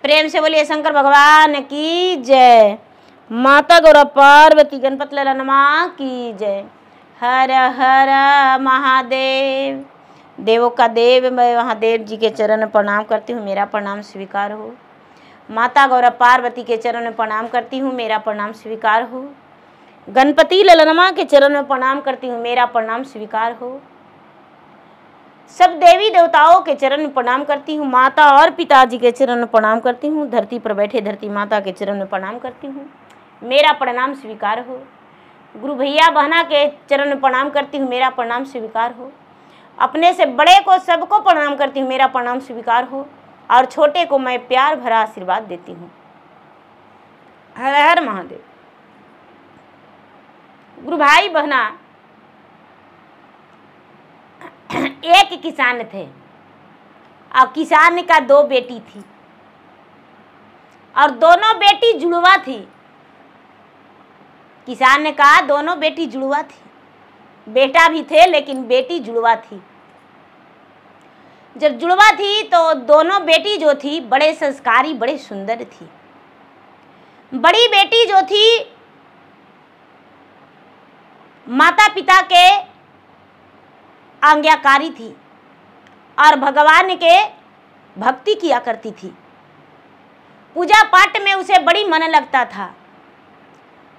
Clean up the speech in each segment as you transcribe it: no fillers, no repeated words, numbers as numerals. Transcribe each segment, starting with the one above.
प्रेम से बोलिए शंकर भगवान की जय। माता गौरा पार्वती गणपत ललनमा की जय। हर हर महादेव। देवों का देव मैं महादेव जी के चरण में प्रणाम करती हूँ, मेरा प्रणाम स्वीकार हो। माता गौरा पार्वती के चरण में प्रणाम करती हूँ, मेरा प्रणाम स्वीकार हो। गणपति ललनमा के चरण में प्रणाम करती हूँ, मेरा प्रणाम स्वीकार हो। सब देवी देवताओं के चरण में प्रणाम करती हूँ, माता और पिताजी के चरण में प्रणाम करती हूँ। धरती पर बैठे धरती माता के चरण में प्रणाम करती हूँ, मेरा प्रणाम स्वीकार हो। गुरु भैया बहना के चरण में प्रणाम करती हूँ, मेरा प्रणाम स्वीकार हो। अपने से बड़े को सबको प्रणाम करती हूँ, मेरा प्रणाम स्वीकार हो। और छोटे को मैं प्यार भरा आशीर्वाद देती हूँ। हर हर महादेव। गुरु भाई बहना, एक किसान थे और किसान का 2 बेटी थी और दोनों बेटी जुड़वा थी। किसान का दोनों बेटी जुड़वा थी, बेटा भी थे लेकिन बेटी जुड़वा थी। जब जुड़वा थी तो दोनों बेटी जो थी बड़े संस्कारी बड़े सुंदर थी। बड़ी बेटी जो थी माता पिता के आज्ञाकारी थी और भगवान के भक्ति किया करती थी। पूजा पाठ में उसे बड़ी मन लगता था।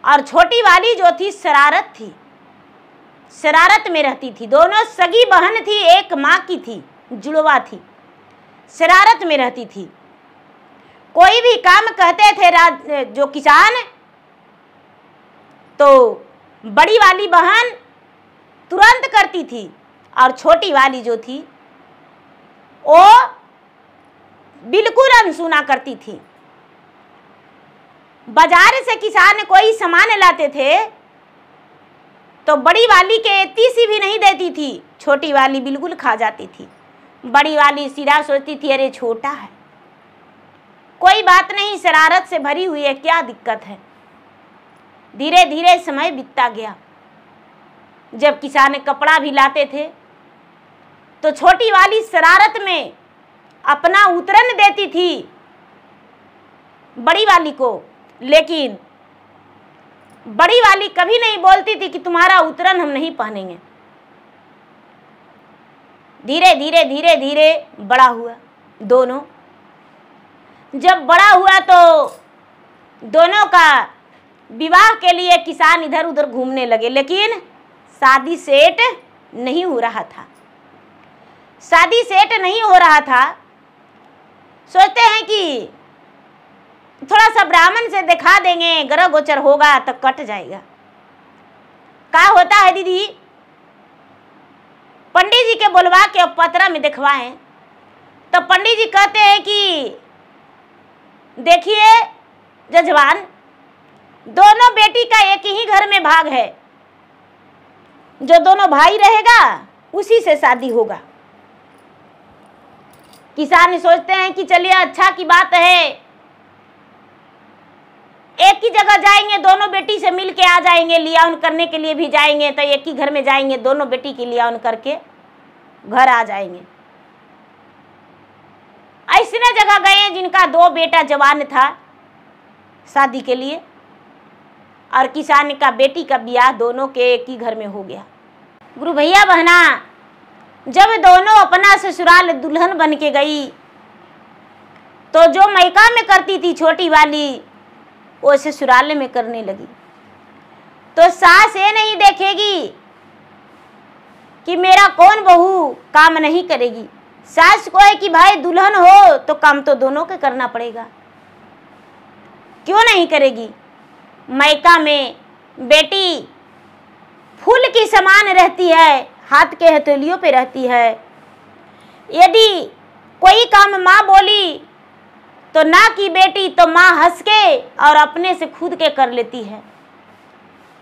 और छोटी वाली जो थी शरारत थी, शरारत में रहती थी। दोनों सगी बहन थी, एक माँ की थी, जुड़वा थी, शरारत में रहती थी। कोई भी काम कहते थे जो किसान, तो बड़ी वाली बहन तुरंत करती थी और छोटी वाली जो थी वो बिल्कुल अनसुना करती थी। बाजार से किसान कोई सामान लाते थे तो बड़ी वाली के इतनी सी भी नहीं देती थी, छोटी वाली बिल्कुल खा जाती थी। बड़ी वाली सीधा सोचती थी अरे छोटा है, कोई बात नहीं, शरारत से भरी हुई है, क्या दिक्कत है। धीरे धीरे समय बीतता गया। जब किसान कपड़ा भी लाते थे तो छोटी वाली शरारत में अपना उतरन देती थी बड़ी वाली को, लेकिन बड़ी वाली कभी नहीं बोलती थी कि तुम्हारा उतरन हम नहीं पहनेंगे। धीरे धीरे धीरे धीरे बड़ा हुआ दोनों। जब बड़ा हुआ तो दोनों का विवाह के लिए किसान इधर उधर घूमने लगे, लेकिन शादी सेट नहीं हो रहा था। शादी सेट नहीं हो रहा था। सोचते हैं कि थोड़ा सा ब्राह्मण से दिखा देंगे, ग्रह गोचर होगा तो कट जाएगा। क्या होता है दीदी, पंडित जी के बुलवा के पतरा में दिखवाएं तो पंडित जी कहते हैं कि देखिए जजवान, दोनों बेटी का एक ही घर में भाग है, जो दोनों भाई रहेगा उसी से शादी होगा। किसान सोचते हैं कि चलिए अच्छा की बात है, एक ही जगह जाएंगे, दोनों बेटी से मिल के आ जाएंगे, लिया-उन करने के लिए भी जाएंगे तो एक ही घर में जाएंगे, दोनों बेटी की लिया-उन करके घर आ जाएंगे। ऐसी जगह गए जिनका 2 बेटा जवान था शादी के लिए, और किसान का बेटी का ब्याह दोनों के एक ही घर में हो गया। गुरु भैया बहना, जब दोनों अपना ससुराल दुल्हन बन के गई तो जो मैका में करती थी छोटी वाली वो ससुराल में करने लगी। तो सास ये नहीं देखेगी कि मेरा कौन बहू काम नहीं करेगी। सास को है कि भाई दुल्हन हो तो काम तो दोनों के करना पड़ेगा, क्यों नहीं करेगी। मैका में बेटी फूल की समान रहती है, हाथ के हथेलियों पे रहती है। यदि कोई काम माँ बोली तो ना की बेटी तो माँ हंस के और अपने से खुद के कर लेती है,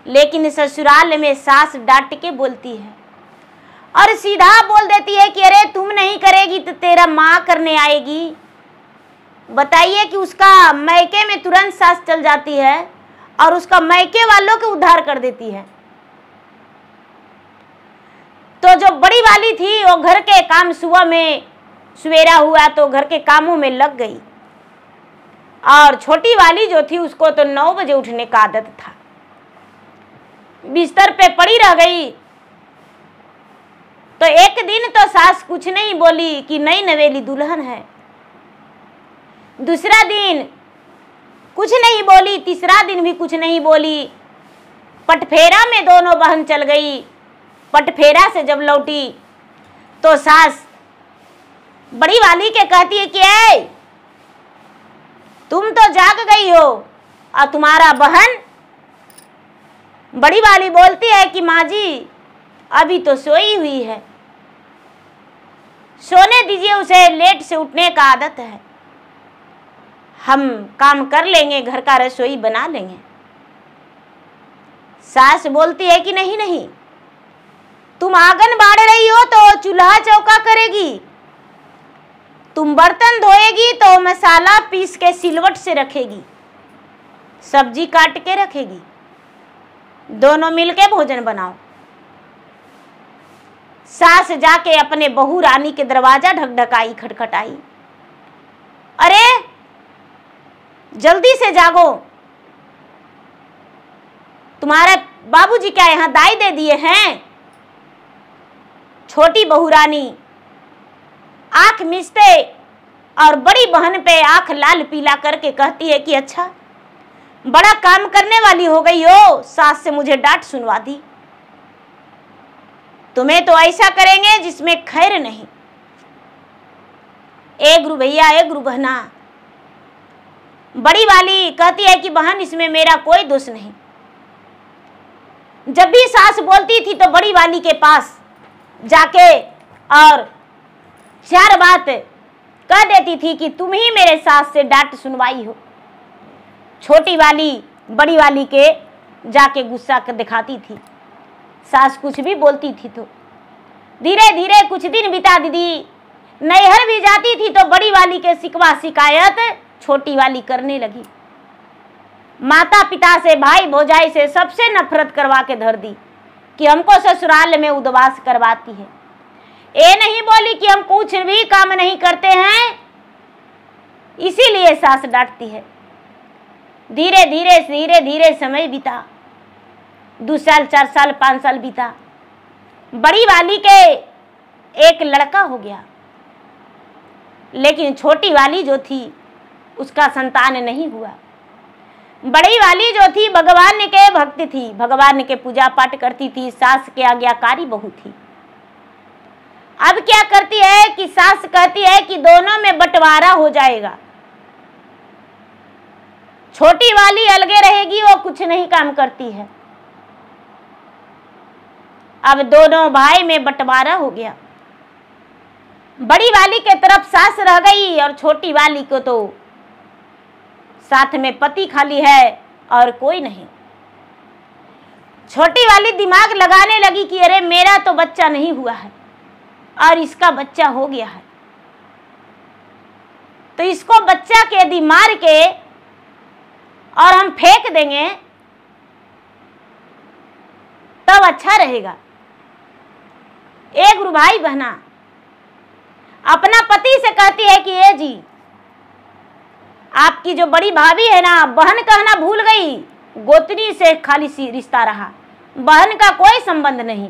लेकिन ससुराल में सास डांट के बोलती है और सीधा बोल देती है कि अरे तुम नहीं करेगी तो तेरा माँ करने आएगी। बताइए कि उसका मैके में तुरंत सास चल जाती है और उसका मैके वालों के उद्धार कर देती है। तो जो बड़ी वाली थी वो घर के काम, सुबह में सवेरा हुआ तो घर के कामों में लग गई। और छोटी वाली जो थी उसको तो 9 बजे उठने का आदत था। बिस्तर पे पड़ी रह गई। तो एक दिन तो सास कुछ नहीं बोली कि नई नवेली दुल्हन है, दूसरा दिन कुछ नहीं बोली, तीसरा दिन भी कुछ नहीं बोली। पटफेरा में दोनों बहन चल गई। पटफेरा से जब लौटी तो सास बड़ी वाली के कहती है कि ऐ तुम तो जाग गई हो और तुम्हारा बहन। बड़ी वाली बोलती है कि माँ जी अभी तो सोई हुई है, सोने दीजिए उसे, लेट से उठने का आदत है, हम काम कर लेंगे, घर का रसोई बना लेंगे। सास बोलती है कि नहीं नहीं, तुम आंगन बाड़ रही हो तो चूल्हा चौका करेगी, तुम बर्तन धोएगी तो मसाला पीस के सिलवट से रखेगी, सब्जी काट के रखेगी, दोनों मिलके भोजन बनाओ। सास जाके अपने बहू रानी के दरवाजा ढकढकाई, खटखटाई। अरे जल्दी से जागो, तुम्हारे बाबूजी क्या यहाँ दाई दे दिए हैं? छोटी बहू रानी आंख मिचते और बड़ी बहन पे आंख लाल पीला करके कहती है कि अच्छा बड़ा काम करने वाली हो गई हो, सास से मुझे डांट सुनवा दी। तुम्हें तो ऐसा करेंगे जिसमें खैर नहीं। ए गुरु भैया, ए गुरु बहना, बड़ी वाली कहती है कि बहन इसमें मेरा कोई दोष नहीं। जब भी सास बोलती थी तो बड़ी वाली के पास जाके और 4 बात कह देती थी कि तुम ही मेरे सास से डांट सुनवाई हो। छोटी वाली बड़ी वाली के जाके गुस्सा कर दिखाती थी। सास कुछ भी बोलती थी तो धीरे धीरे कुछ दिन बिता दीदी नैहर भी जाती थी तो बड़ी वाली के शिकवा शिकायत छोटी वाली करने लगी। माता पिता से, भाई भौजाई से सबसे नफरत करवा के धर दी कि हमको ससुराल में उद्वास करवाती है। ये नहीं बोली कि हम कुछ भी काम नहीं करते हैं, इसीलिए सास डांटती है। धीरे धीरे समय बीता, 2 साल 4 साल 5 साल बीता। बड़ी वाली के एक लड़का हो गया, लेकिन छोटी वाली जो थी उसका संतान नहीं हुआ। बड़ी वाली जो थी भगवान के भक्त थी, भगवान के पूजा पाठ करती थी, सास के आज्ञाकारी बहू थी। अब क्या करती है कि सास कहती है कि दोनों में बंटवारा हो जाएगा, छोटी वाली अलगे रहेगी, वो कुछ नहीं काम करती है। अब दोनों भाई में बंटवारा हो गया। बड़ी वाली के तरफ सास रह गई और छोटी वाली को तो साथ में पति खाली है और कोई नहीं। छोटी वाली दिमाग लगाने लगी कि अरे मेरा तो बच्चा नहीं हुआ है और इसका बच्चा हो गया है, तो इसको बच्चा के यदि मार के और हम फेंक देंगे तब अच्छा रहेगा। एक गुरु भाई बहना अपना पति से कहती है कि ये जी आपकी जो बड़ी भाभी है ना, बहन कहना भूल गई, गोतनी से खाली सी रिश्ता रहा, बहन का कोई संबंध नहीं।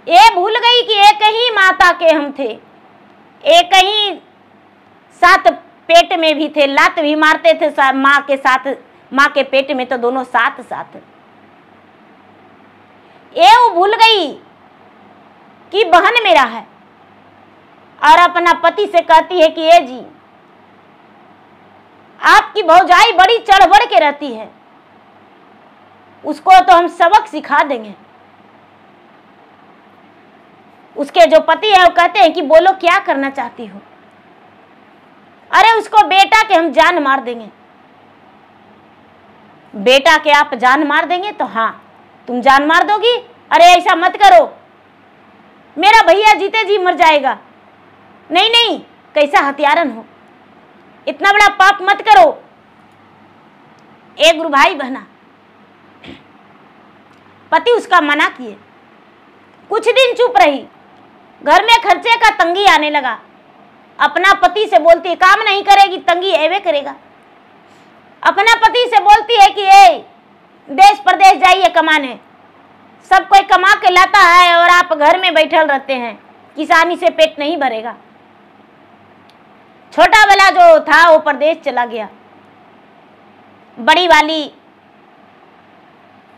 ये भूल गई कि एक ही माता के हम थे, एक ही साथ पेट में भी थे, लात भी मारते थे माँ के साथ, माँ के पेट में तो दोनों साथ साथ। ये वो भूल गई कि बहन मेरा है और अपना पति से कहती है कि ये जी आपकी भौजाई बड़ी चढ़ बढ़ के रहती है, उसको तो हम सबक सिखा देंगे। उसके जो पति है वो कहते हैं कि बोलो क्या करना चाहती हो? अरे उसको बेटा के हम जान मार देंगे। बेटा के आप जान मार देंगे? तो हाँ तुम जान मार दोगी? अरे ऐसा मत करो, मेरा भैया जीते जी मर जाएगा। नहीं नहीं, कैसा हत्यारन हो, इतना बड़ा पाप मत करो। एक गुरु भाई बहना, पति उसका मना किए, कुछ दिन चुप रही, घर में खर्चे का तंगी आने लगा। अपना पति से बोलती है काम नहीं करेगी तंगी एवे करेगा। अपना पति से बोलती है कि ए देश प्रदेश जाइए कमाने, सब कोई कमा के लाता है और आप घर में बैठल रहते हैं, किसानी से पेट नहीं भरेगा। छोटा वाला जो था वो प्रदेश चला गया। बड़ी वाली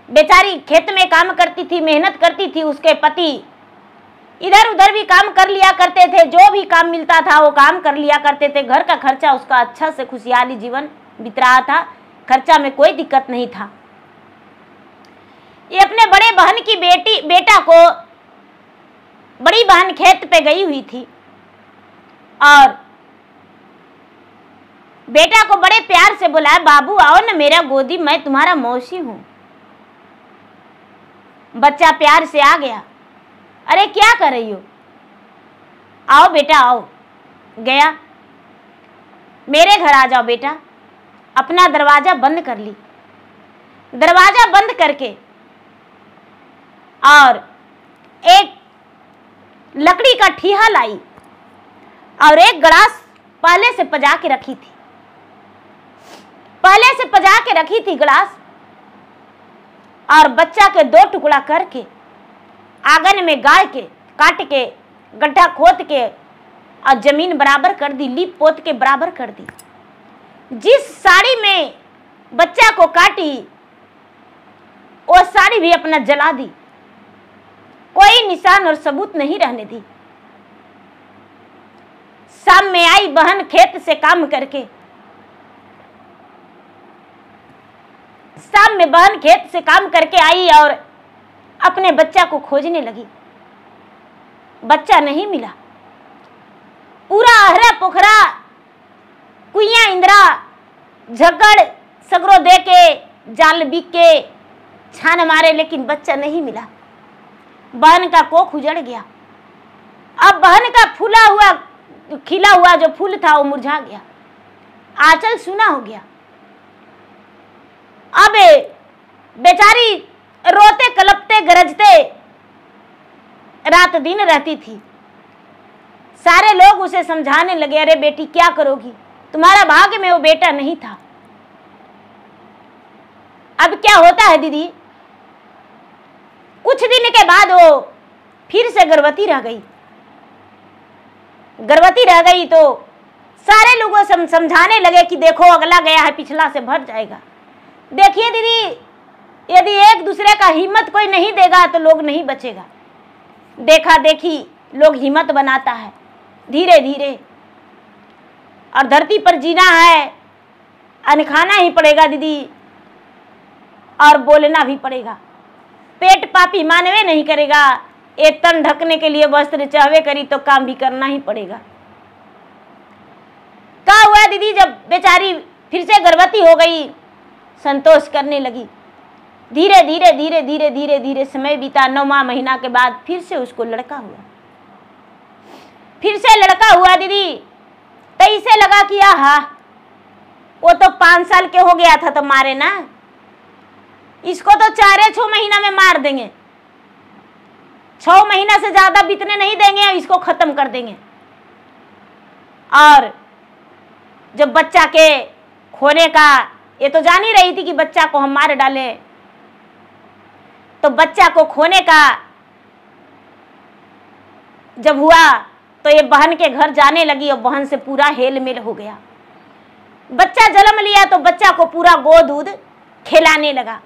बेचारी खेत में काम करती थी, मेहनत करती थी। उसके पति इधर उधर भी काम कर लिया करते थे, जो भी काम मिलता था वो काम कर लिया करते थे। घर का खर्चा उसका अच्छा से खुशहाली जीवन बीत रहा था, खर्चा में कोई दिक्कत नहीं था। ये अपने बड़े बहन की बेटा को, बड़ी बहन खेत पे गई हुई थी और बेटा को बड़े प्यार से बुलाया, बाबू आओ ना मेरा गोदी, मैं तुम्हारा मौसी हूं। बच्चा प्यार से आ गया। अरे क्या कर रही हो, आओ बेटा आओ। गया, मेरे घर आ जाओ बेटा। अपना दरवाजा बंद कर ली, दरवाजा बंद करके और एक लकड़ी का ठीहा लाई और एक गिलास पहले से पजा के रखी थी, पहले से पजा के रखी थी गिलास, और बच्चा के 2 टुकड़ा करके आंगन में गाड़ के काट के गड्ढा खोद के और जमीन बराबर कर दी, लीप पोत के बराबर कर दी। जिस साड़ी में बच्चा को काटी वो साड़ी भी अपना जला दी, कोई निशान और सबूत नहीं रहने दी। शाम में आई बहन खेत से काम करके, शाम में बहन खेत से काम करके आई और अपने बच्चा को खोजने लगी। बच्चा नहीं मिला। पूरा अहरा पोखरा कुइया इंदिरा झगड़ सगरो दे के जाल बिक के छान मारे, लेकिन बच्चा नहीं मिला। बहन का कोख उजड़ गया। अब बहन का फूला हुआ खिला हुआ जो फूल था वो मुरझा गया, आंचल सूना हो गया। अब बेचारी रोते कलपते गरजते रात दिन रहती थी। सारे लोग उसे समझाने लगे, अरे बेटी क्या करोगी, तुम्हारा भाग्य में वो बेटा नहीं था। अब क्या होता है दीदी, कुछ दिन के बाद वो फिर से गर्भवती रह गई। गर्भवती रह गई तो सारे लोगों से समझाने लगे कि देखो अगला गया है पिछला से भर जाएगा। देखिए दीदी, यदि एक दूसरे का हिम्मत कोई नहीं देगा तो लोग नहीं बचेगा। देखा देखी लोग हिम्मत बनाता है धीरे धीरे, और धरती पर जीना है, अन्न खाना ही पड़ेगा दीदी, और बोलना भी पड़ेगा। पेट पापी मानवे नहीं करेगा, एक तन ढकने के लिए वस्त्र चाहवे करी तो काम भी करना ही पड़ेगा। क्या हुआ दीदी, जब बेचारी फिर से गर्भवती हो गई, संतोष करने लगी। धीरे धीरे धीरे धीरे धीरे धीरे समय बीता। 9वां महीना के बाद फिर से उसको लड़का हुआ। फिर से लड़का हुआ दीदी, तो इसे लगा कि आहा वो तो 5 साल के हो गया था तो मारे ना, इसको तो 4-6 महीना में मार देंगे, 6 महीना से ज्यादा बीतने नहीं देंगे, इसको खत्म कर देंगे। और जब बच्चा के खोने का, ये तो जान ही रही थी कि बच्चा को हम मार डाले, तो बच्चा को खोने का जब हुआ तो ये बहन के घर जाने लगी और बहन से पूरा हेल मेल हो गया। बच्चा जन्म लिया तो बच्चा को पूरा गोद दूध खिलाने लगा,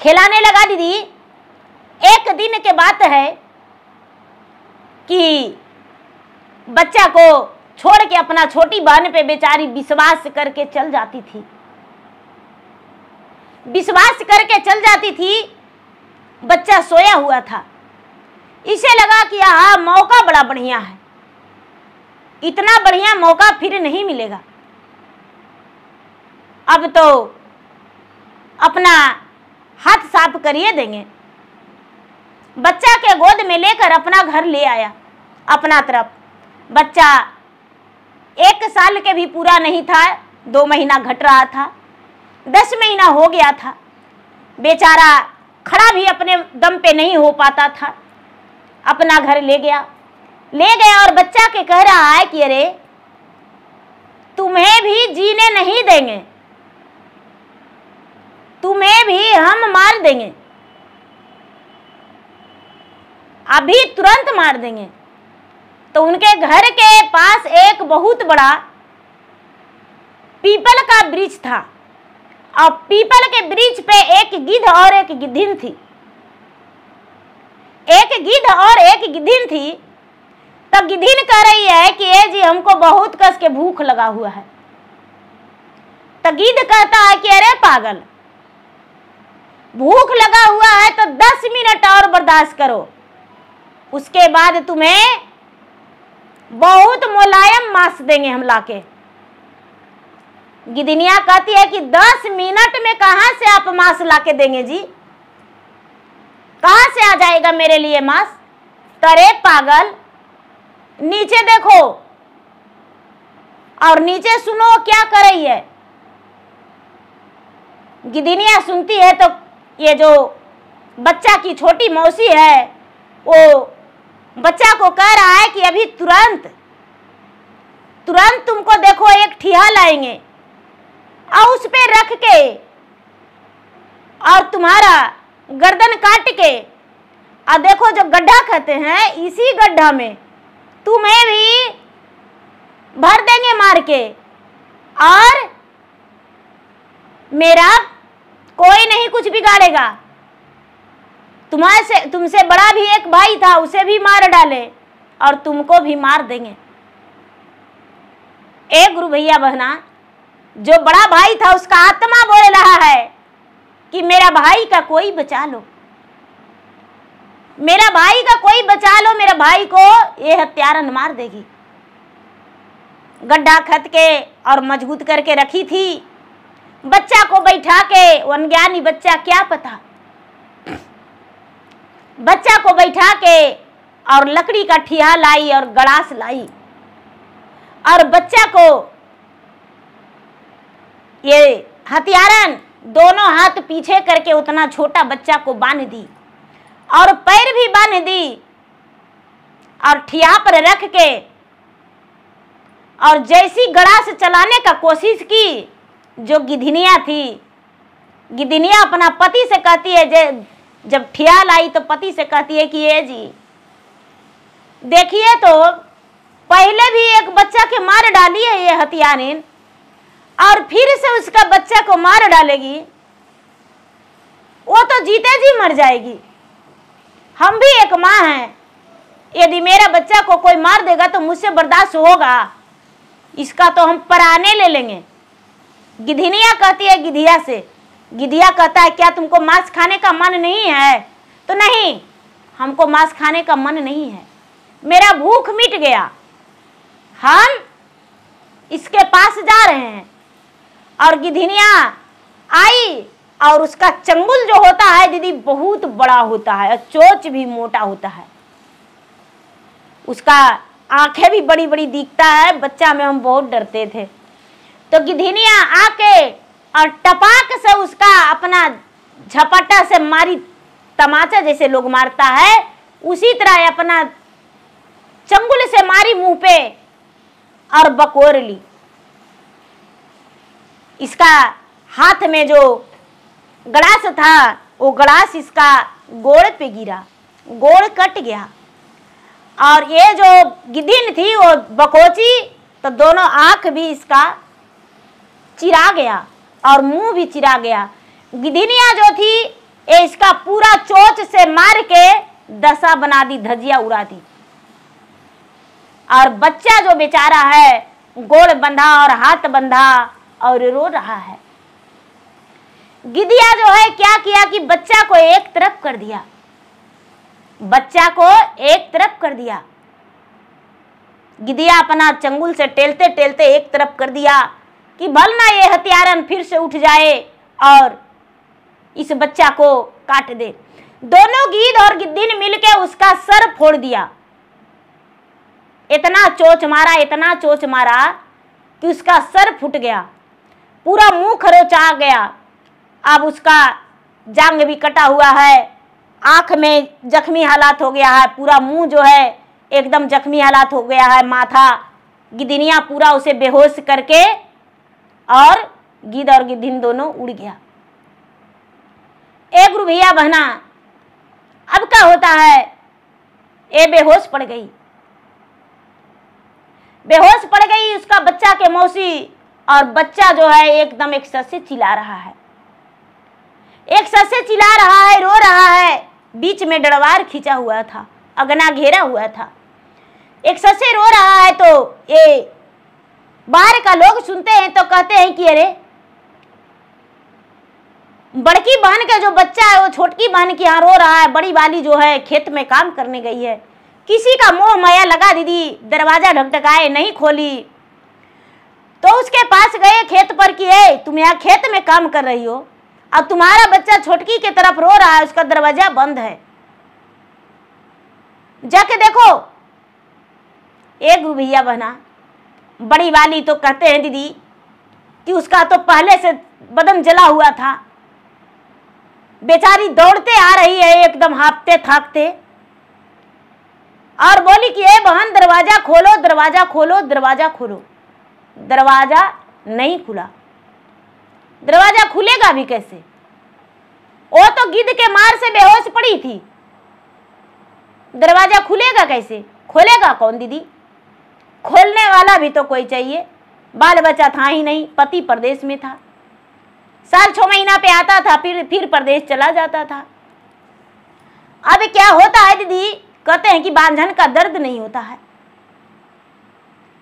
खिलाने लगा दीदी। एक दिन के बात है कि बच्चा को छोड़ के अपना छोटी बहन पे बेचारी विश्वास करके चल जाती थी, विश्वास करके चल जाती थी। बच्चा सोया हुआ था, इसे लगा कि हाँ मौका बड़ा बढ़िया है, इतना बढ़िया मौका फिर नहीं मिलेगा। अब तो अपना हाथ साफ करिए देंगे। बच्चा के गोद में लेकर अपना घर ले आया अपना तरफ। बच्चा 1 साल के भी पूरा नहीं था, 2 महीना घट रहा था, 10 महीना हो गया था। बेचारा खड़ा भी अपने दम पे नहीं हो पाता था। अपना घर ले गया, ले गया और बच्चा के कह रहा है कि अरे तुम्हें भी जीने नहीं देंगे, तुम्हें भी हम मार देंगे, अभी तुरंत मार देंगे। तो उनके घर के पास एक बहुत बड़ा पीपल का वृक्ष था और पीपल के वृक्ष पे एक गिद्ध और एक गिद्धिन थी। एक गिद्ध और एक गिद्धिन थी। तो गिद्धिन कह रही है कि ए जी हमको बहुत कस के भूख लगा हुआ है। तो गिद्ध कहता है कि अरे पागल, भूख लगा हुआ है तो 10 मिनट और बर्दाश्त करो, उसके बाद तुम्हें बहुत मुलायम मांस देंगे हम लाके। गिदनिया कहती है कि 10 मिनट में कहां से आप मांस लाके देंगे जी, कहां से आ जाएगा मेरे लिए मांस। तरे पागल, नीचे देखो और नीचे सुनो क्या कर रही है। गिदनिया सुनती है तो ये जो बच्चा की छोटी मौसी है वो बच्चा को कह रहा है कि अभी तुरंत तुमको देखो एक ठिया लाएंगे और उस पे रख के और तुम्हारा गर्दन काट के और देखो जो गड्ढा कहते हैं इसी गड्ढा में तुम्हें भी भर देंगे मार के, और मेरा कोई नहीं कुछ बिगाड़ेगा। तुमसे बड़ा भी एक भाई था, उसे भी मार डाले और तुमको भी मार देंगे। एक गुरु भैया बहना, जो बड़ा भाई था उसका आत्मा बोल रहा है कि मेरा भाई का कोई बचा लो, मेरा भाई का कोई बचा लो, मेरा भाई को ये हत्यारन मार देगी। गड्ढा खद के और मजबूत करके रखी थी। बच्चा को बैठा के, अनज्ञानी बच्चा क्या पता, बच्चा को बैठा के और लकड़ी का ठिया लाई और गड़ास लाई और बच्चा को ये हथियारन दोनों हाथ पीछे करके उतना छोटा बच्चा को बांध दी और पैर भी बांध दी और ठिया पर रख के और जैसी गड़ास चलाने का कोशिश की, जो गिदनिया थी, गिदनिया अपना पति से कहती है, जब ठिया लाई तो पति से कहती है कि ये जी देखिए तो पहले भी एक बच्चा के मार डाली है ये हथियारिन और फिर से उसका बच्चा को मार डालेगी, वो तो जीते जी मर जाएगी। हम भी एक माँ हैं, यदि मेरा बच्चा को कोई मार देगा तो मुझसे बर्दाश्त होगा, इसका तो हम पराने ले लेंगे। गिदनिया कहती है गिधिया से, गिधिया कहता है क्या तुमको मांस खाने का मन नहीं है? तो नहीं, हमको मांस खाने का मन नहीं है, मेरा भूख मिट गया, हम इसके पास जा रहे हैं। और गिदनिया आई और उसका चंगुल जो होता है दीदी बहुत बड़ा होता है और चोंच भी मोटा होता है, उसका आंखें भी बड़ी बड़ी दिखता है। बच्चा में हम बहुत डरते थे। तो गिदनिया आके और टपाक से उसका अपना झपटा से मारी, तमाचा जैसे लोग मारता है उसी तरह अपना चंगुल से मारी मुंह पे और बकोर ली। इसका हाथ में जो गड़ास था वो गड़ास इसका गोड़ पे गिरा, गोड़ कट गया और ये जो गिदिन थी वो बकोची, तो दोनों आंख भी इसका चिरा गया और मुंह भी चिरा गया। गिदनिया जो थी ये इसका पूरा चोंच से मार के दशा बना दी, धजिया उड़ा दी। और बच्चा जो बेचारा है गोड़ बंधा और हाथ बंधा और रो रहा है। गिदिया जो है क्या किया कि बच्चा को एक तरफ कर दिया, बच्चा को एक तरफ कर दिया। गिदिया अपना चंगुल से टेलते टेलते एक तरफ कर दिया कि भल ना ये हत्यारन फिर से उठ जाए और इस बच्चा को काट दे। दोनों गिद्ध और गिद्धिन मिलके उसका सर फोड़ दिया। इतना चोंच मारा, इतना चोंच मारा कि उसका सर फूट गया, पूरा मुंह खरोचा गया। अब उसका जांग भी कटा हुआ है, आंख में जख्मी हालात हो गया है, पूरा मुंह जो है एकदम जख्मी हालात हो गया है, माथा। गिदनिया पूरा उसे बेहोश करके और गिद्ध और गिद्धिन दोनों उड़ गया। एक गुरु भैया बहना, अब क्या होता है, ये बेहोश पड़ गई, बेहोश पड़ गई उसका बच्चा के मौसी, और बच्चा जो है एकदम एक सर से चिल्ला रहा है, एक सर से चिल्ला रहा है, रो रहा है। बीच में डरवार खींचा हुआ था, अगना घेरा हुआ था, एक सर से रो रहा है। तो ये बाहर का लोग सुनते हैं तो कहते हैं कि अरे बड़की बहन का जो बच्चा है वो छोटकी बहन के यहाँ रो रहा है, बड़ी वाली जो है खेत में काम करने गई है, किसी का मोह माया लगा दीदी, दरवाजा ढकढकाए नहीं खोली। तो उसके पास गए खेत पर कि तुम यहाँ खेत में काम कर रही हो और तुम्हारा बच्चा छोटकी की तरफ रो रहा है, उसका दरवाजा बंद है, जाके देखो। एक गुरु भैया बहना, बड़ी वाली तो कहते हैं दीदी कि उसका तो पहले से बदन जला हुआ था, बेचारी दौड़ते आ रही है एकदम हाँफते थाकते, और बोली कि ए बहन दरवाजा खोलो, दरवाजा खोलो, दरवाजा खोलो। दरवाजा नहीं खुला। दरवाजा खुलेगा भी कैसे, वो तो गिद्ध के मार से बेहोश पड़ी थी, दरवाजा खुलेगा कैसे, खोलेगा कौन दीदी, खोलने वाला भी तो कोई चाहिए। बाल बच्चा था ही नहीं, पति परदेश में था, साल 6 महीना पे आता था, फिर परदेश चला जाता था। अब क्या होता है दीदी, कहते हैं कि बांझन का दर्द नहीं होता है,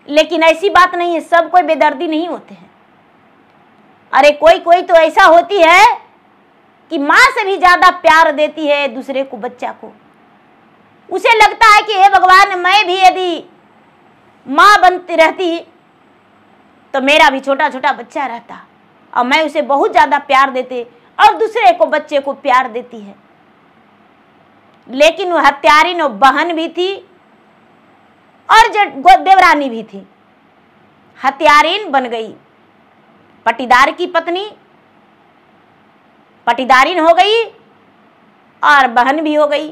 लेकिन ऐसी बात नहीं है, सब कोई बेदर्दी नहीं होते हैं। अरे कोई कोई तो ऐसा होती है कि माँ से भी ज्यादा प्यार देती है दूसरे को, बच्चा को। उसे लगता है कि हे भगवान, मैं भी यदि माँ बनती रहती तो मेरा भी छोटा छोटा बच्चा रहता, और मैं उसे बहुत ज्यादा प्यार देते, और दूसरे को बच्चे को प्यार देती है। लेकिन वो हत्यारिन वो बहन भी थी और देवरानी भी थी। हत्यारिन बन गई, पटीदार की पत्नी पटीदारिन हो गई और बहन भी हो गई।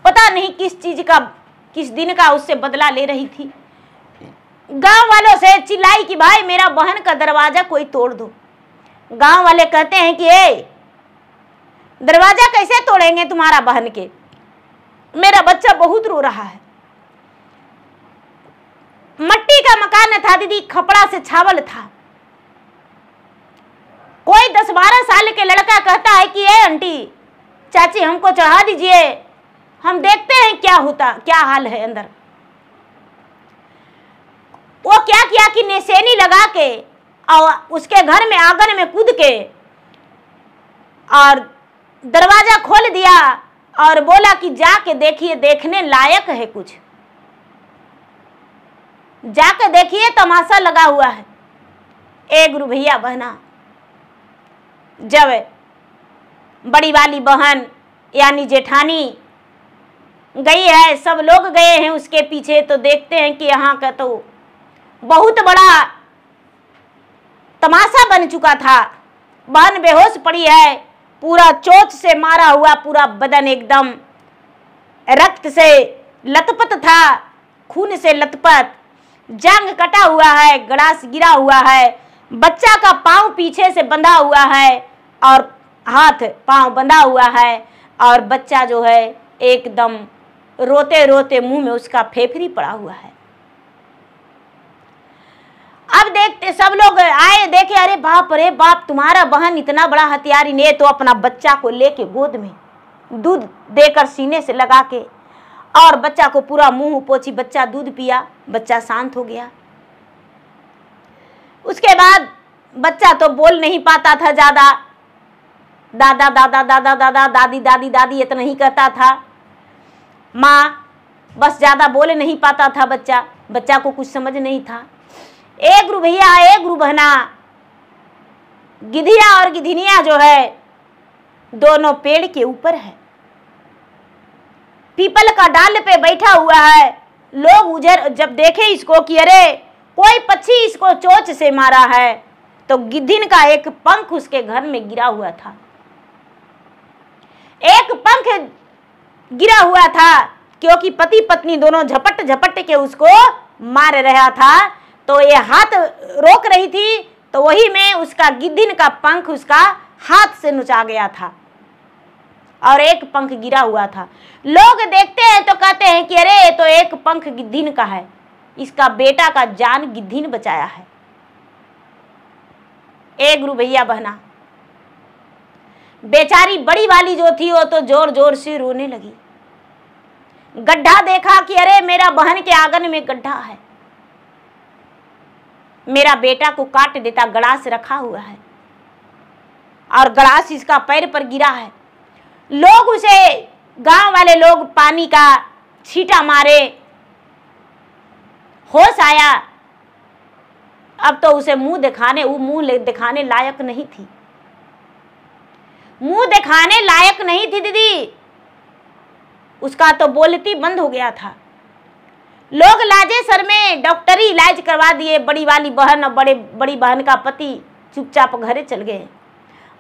पता नहीं किस चीज का, किस दिन का उससे बदला ले रही थी। गांव वालों से चिल्लाई कि भाई मेरा बहन का दरवाजा कोई तोड़ दो। गांव वाले कहते हैं कि दरवाजा कैसे तोड़ेंगे तुम्हारा बहन के, मेरा बच्चा बहुत रो रहा है। मट्टी का मकान था दीदी, खपड़ा से छावल था। कोई 10-12 साल के लड़का कहता है कि आंटी चाची हमको चढ़ा दीजिए, हम देखते हैं क्या होता, क्या हाल है अंदर। वो क्या किया कि निशानी लगा के और उसके घर में आंगन में कूद के और दरवाजा खोल दिया और बोला कि जाके देखिए, देखने लायक है कुछ, जाके देखिए तमाशा लगा हुआ है। ए गुरु भैया बहना, जब बड़ी वाली बहन यानी जेठानी गई है, सब लोग गए हैं उसके पीछे, तो देखते हैं कि यहाँ का तो बहुत बड़ा तमाशा बन चुका था। बहन बेहोश पड़ी है, पूरा चोट से मारा हुआ, पूरा बदन एकदम रक्त से लथपथ था, खून से लथपथ, जांग कटा हुआ है, गड़ास गिरा हुआ है, बच्चा का पांव पीछे से बंधा हुआ है और हाथ पांव बंधा हुआ है, और बच्चा जो है एकदम रोते रोते मुंह में उसका फेफड़ी पड़ा हुआ है। अब देखते सब लोग आए, देखे, अरे बाप तुम्हारा बहन इतना बड़ा हथियारी ने, तो अपना बच्चा को लेके गोद में दूध देकर सीने से लगा के और बच्चा को पूरा मुंह पोंछी, बच्चा दूध पिया, बच्चा शांत हो गया। उसके बाद बच्चा तो बोल नहीं पाता था ज्यादा, दादा दादा दादा दादा दादी दादी दादी इतना ही कहता था, माँ बस ज्यादा बोल नहीं पाता था बच्चा, बच्चा को कुछ समझ नहीं था। एक गुरु भैया, एक गुरु बहना, गिधिया और गिधिनिया जो है दोनों पेड़ के ऊपर है, पीपल का डाल पे बैठा हुआ है। लोग उधर जब देखे इसको कि अरे कोई पक्षी इसको चोंच से मारा है, तो गिद्धिन का एक पंख उसके घर में गिरा हुआ था, एक पंख गिरा हुआ था क्योंकि पति पत्नी दोनों झपट झपट के उसको मार रहा था, तो ये हाथ रोक रही थी, तो वही में उसका गिद्धिन का पंख उसका हाथ से नुचा गया था और एक पंख गिरा हुआ था। लोग देखते हैं तो कहते हैं कि अरे ये तो एक पंख गिद्धिन का है, इसका बेटा का जान गिद्धिन बचाया है। ए गुरु भैया बहना, बेचारी बड़ी वाली जो थी वो तो जोर जोर से रोने लगी। गड्ढा देखा कि अरे मेरा बहन के आंगन में गड्ढा है, मेरा बेटा को काट देता, गड़ास रखा हुआ है और गड़ास इसका पैर पर गिरा है। लोग उसे, गांव वाले लोग पानी का छींटा मारे, होश आया। अब तो उसे मुंह दिखाने लायक नहीं थी, मुंह दिखाने लायक नहीं थी दीदी, उसका तो बोलती बंद हो गया था। लोग लाजे सर में डॉक्टरी इलाज करवा दिए। बड़ी वाली बहन और बड़ी बहन का पति चुपचाप घरे चल गए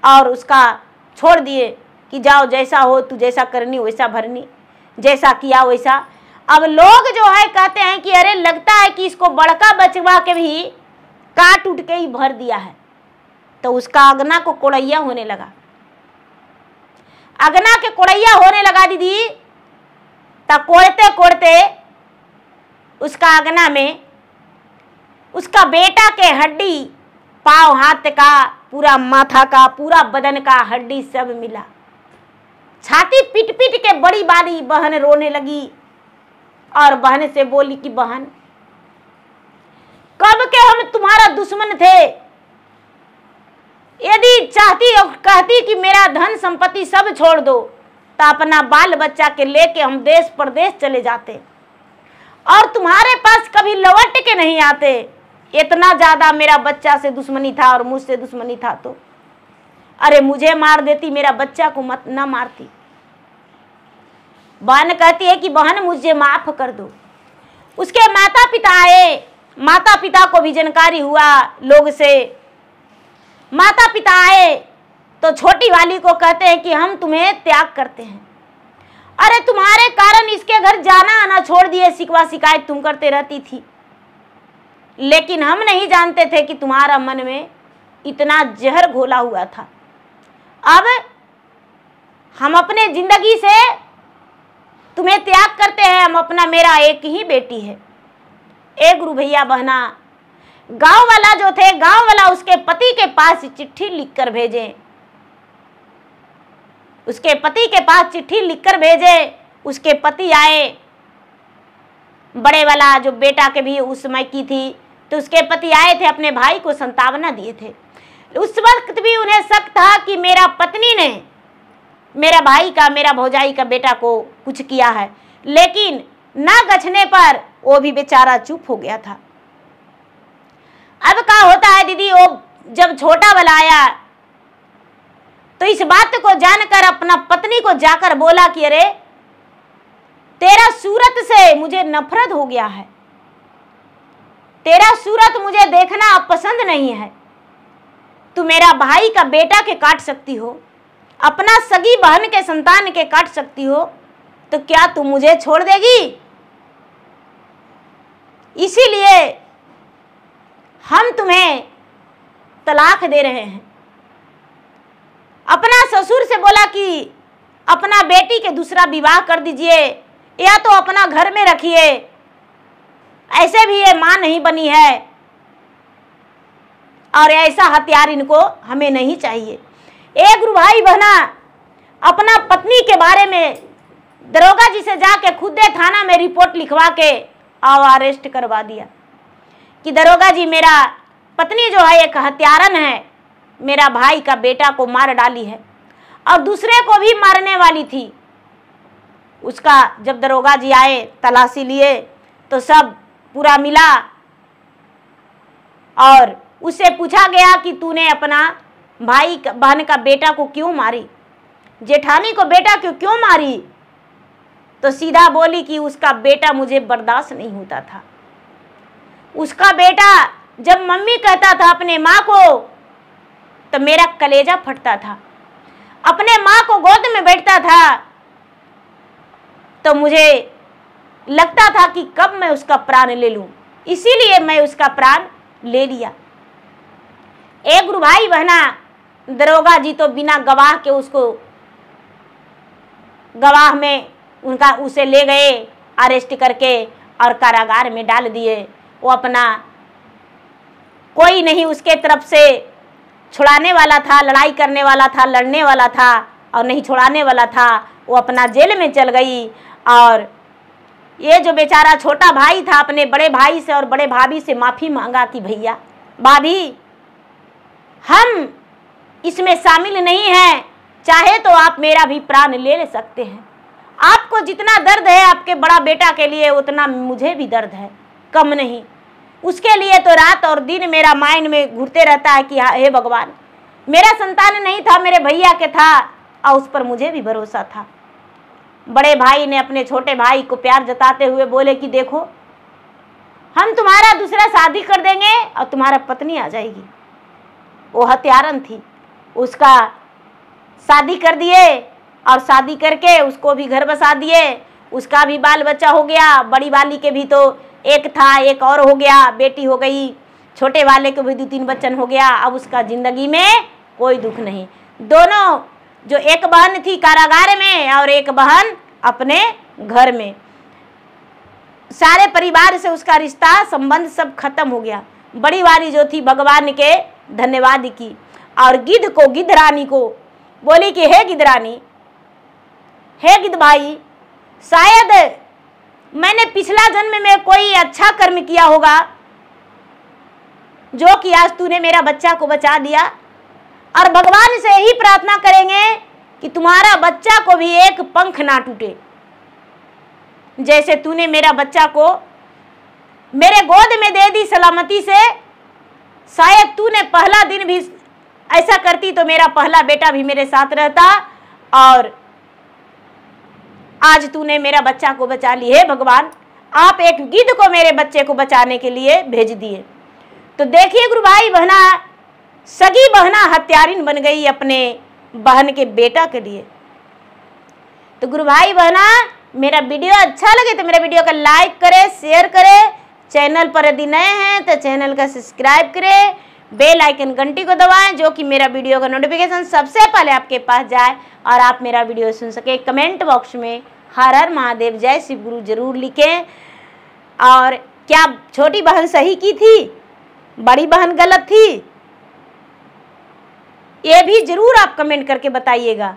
और उसका छोड़ दिए कि जाओ, जैसा हो तू, जैसा करनी वैसा भरनी, जैसा किया वैसा। अब लोग जो है कहते हैं कि अरे लगता है कि इसको बड़का बचवा के भी काट उठ के ही भर दिया है। तो उसका अगना को कोड़ैया होने लगा, अगना के कोड़ैया होने लगा दीदी। तब कोड़ते कोड़ते उसका अगना में उसका बेटा के हड्डी, पाँव हाथ का, पूरा माथा का, पूरा बदन का हड्डी सब मिला। छाती पीट पीट के बड़ी वाली बहन रोने लगी और बहन से बोली कि बहन, कब के हम तुम्हारा दुश्मन थे, यदि चाहती और कहती कि मेरा धन संपत्ति सब छोड़ दो तो अपना बाल बच्चा के लेके हम देश प्रदेश चले जाते और तुम्हारे पास कभी लौट के नहीं आते। इतना ज्यादा मेरा बच्चा से दुश्मनी था और मुझसे दुश्मनी था तो अरे मुझे मार देती, मेरा बच्चा को मत ना मारती। बहन कहती है कि बहन मुझे माफ कर दो। उसके माता पिता आए, माता पिता को भी जानकारी हुआ लोग से। माता पिता आए तो छोटी वाली को कहते हैं कि हम तुम्हें त्याग करते हैं, अरे तुम्हारे कारण इसके घर जाना आना छोड़ दिए, शिकवा शिकायत तुम करते रहती थी, लेकिन हम नहीं जानते थे कि तुम्हारा मन में इतना जहर घोला हुआ था। अब हम अपने जिंदगी से तुम्हें त्याग करते हैं, हम अपना, मेरा एक ही बेटी है। ए गुरु भैया बहना, गांव वाला जो थे, गांव वाला उसके पति के पास चिट्ठी लिखकर भेजे, उसके पति के पास चिट्ठी लिखकर भेजे। उसके पति आए, बड़े वाला जो बेटा के भी उस समय की थी, तो उसके पति आए थे, अपने भाई को संतावना दिए थे। उस वक्त भी उन्हें शक था कि मेरा पत्नी ने मेरा भाई का, मेरा भौजाई का बेटा को कुछ किया है, लेकिन ना गछने पर वो भी बेचारा चुप हो गया था। अब क्या होता है दीदी, वो जब छोटा वाला आया तो इस बात को जानकर अपना पत्नी को जाकर बोला कि अरे तेरा सूरत से मुझे नफरत हो गया है, तेरा सूरत मुझे देखना अब पसंद नहीं है। तू मेरा भाई का बेटा के काट सकती हो, अपना सगी बहन के संतान के काट सकती हो, तो क्या तू मुझे छोड़ देगी? इसीलिए हम तुम्हें तलाक दे रहे हैं। अपना ससुर से बोला कि अपना बेटी के दूसरा विवाह कर दीजिए या तो अपना घर में रखिए, ऐसे भी ये मां नहीं बनी है और ऐसा हथियार इनको हमें नहीं चाहिए। एक गुरु भाई बहना, अपना पत्नी के बारे में दरोगा जी से जाके खुद थाना में रिपोर्ट लिखवा के और अरेस्ट करवा दिया कि दरोगा जी मेरा पत्नी जो है एक हत्यारन है, मेरा भाई का बेटा को मार डाली है और दूसरे को भी मारने वाली थी। उसका जब दरोगा जी आए, तलाशी लिए तो सब पूरा मिला और उससे पूछा गया कि तूने अपना भाई बहन का बेटा को क्यों मारी, जेठानी को बेटा को क्यों मारी? तो सीधा बोली कि उसका बेटा मुझे बर्दाश्त नहीं होता था। उसका बेटा जब मम्मी कहता था अपने माँ को तो मेरा कलेजा फटता था, अपने माँ को गोद में बैठता था तो मुझे लगता था कि कब मैं उसका प्राण ले लूं, इसीलिए मैं उसका प्राण ले लिया। एक गुरु भाई बहना, दरोगा जी तो बिना गवाह के उसको गवाह में उसे ले गए अरेस्ट करके और कारागार में डाल दिए। वो अपना कोई नहीं उसके तरफ से छुड़ाने वाला था, लड़ाई करने वाला था, लड़ने वाला था और नहीं छुड़ाने वाला था। वो अपना जेल में चल गई। और ये जो बेचारा छोटा भाई था अपने बड़े भाई से और बड़े भाभी से माफ़ी मांगा कि भैया भाभी हम इसमें शामिल नहीं हैं, चाहे तो आप मेरा भी प्राण ले सकते हैं। आपको जितना दर्द है आपके बड़ा बेटा के लिए उतना मुझे भी दर्द है, कम नहीं। उसके लिए तो रात और दिन मेरा माइंड में घूरते रहता है कि हे भगवान, मेरा संतान नहीं था, मेरे भैया के था और उस पर मुझे भी भरोसा था। बड़े भाई ने अपने छोटे भाई को प्यार जताते हुए बोले कि देखो हम तुम्हारा दूसरा शादी कर देंगे और तुम्हारा पत्नी आ जाएगी। वो हत्यारन थी, उसका शादी कर दिए और शादी करके उसको भी घर बसा दिए। उसका भी बाल बच्चा हो गया, बड़ी वाली के भी तो एक था, एक और हो गया, बेटी हो गई। छोटे वाले को भी 2-3 बच्चन हो गया। अब उसका जिंदगी में कोई दुख नहीं। दोनों जो एक बहन थी कारागार में और एक बहन अपने घर में, सारे परिवार से उसका रिश्ता संबंध सब खत्म हो गया। बड़ी वाली जो थी भगवान के धन्यवाद की और गिद्ध को, गिद्ध रानी को बोली कि हे गिद्ध रानी, हे गिद्ध भाई, शायद मैंने पिछला जन्म में कोई अच्छा कर्म किया होगा जो कि आज तूने मेरा बच्चा को बचा दिया, और भगवान से यही प्रार्थना करेंगे कि तुम्हारा बच्चा को भी एक पंख ना टूटे। जैसे तूने मेरा बच्चा को मेरे गोद में दे दी सलामती से, शायद तूने पहला दिन भी ऐसा करती तो मेरा पहला बेटा भी मेरे साथ रहता, और आज तूने मेरा बच्चा को बचा ली। हे भगवान, आप एक गिद्ध को मेरे बच्चे को बचाने के लिए भेज दिए। तो देखिए गुरु भाई बहना, सगी बहना हत्यारिन बन गई अपने बहन के बेटा के लिए। तो गुरु भाई बहना, मेरा वीडियो अच्छा लगे तो मेरा वीडियो को लाइक करें, शेयर करें। चैनल पर यदि नए हैं तो चैनल का सब्सक्राइब करें, बेल आइकन घंटी को दबाएं, जो कि मेरा वीडियो का नोटिफिकेशन सबसे पहले आपके पास जाए और आप मेरा वीडियो सुन सके। कमेंट बॉक्स में हर हर महादेव, जय शिव गुरु जरूर लिखें। और क्या छोटी बहन सही की थी, बड़ी बहन गलत थी, ये भी जरूर आप कमेंट करके बताइएगा।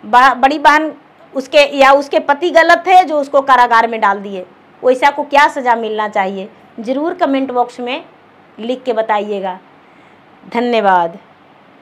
बड़ी बहन उसके या उसके पति गलत थे जो उसको कारागार में डाल दिए, वैसा को क्या सज़ा मिलना चाहिए, ज़रूर कमेंट बॉक्स में लिख के बताइएगा। धन्यवाद।